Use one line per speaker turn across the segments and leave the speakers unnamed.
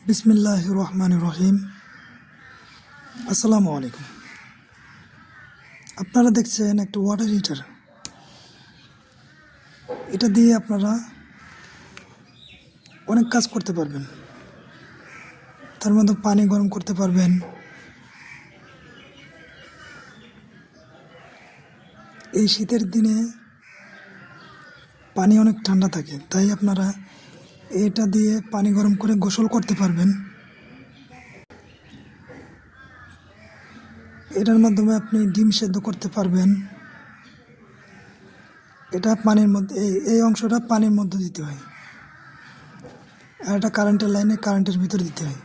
বিসমিল্লাহির রহমানির রহিম। আসসালামু আলাইকুম। আপনারা দেখছেন একটা ওয়াটার হিটার। এটা দিয়ে আপনারা অনেক কাজ করতে পারবেন। তার মধ্যে পানি গরম করতে পারবেন। এই শীতের দিনে পানি অনেক ঠান্ডা থাকে, তাই আপনারা এটা দিয়ে পানি গরম করে গোসল করতে পারবেন। এটার মাধ্যমে আপনি ডিম সেদ্ধ করতে পারবেন। এটা পানির মধ্যে এই অংশটা পানির মধ্যে দিতে হয়, আর এটা কারেন্টের লাইনে কারেন্টের ভিতরে দিতে হয়।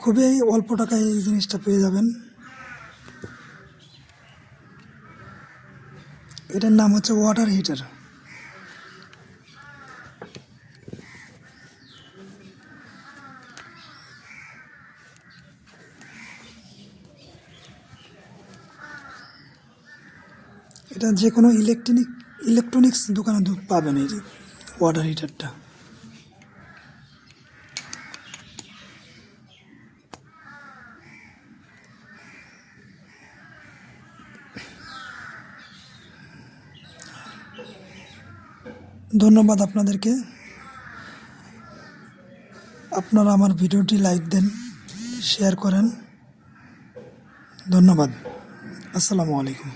খুবই অল্প টাকায় এই জিনিসটা পেয়ে যাবেন। এটার নাম হচ্ছে ওয়াটার হিটার। এটা যে কোনো ইলেকট্রনিক্স দোকানে পাবেন এই ওয়াটার হিটারটা। ধন্যবাদ আপনাদেরকে। আপনারা আমার ভিডিওটি লাইক দেন, শেয়ার করেন। ধন্যবাদ। আসসালামু আলাইকুম।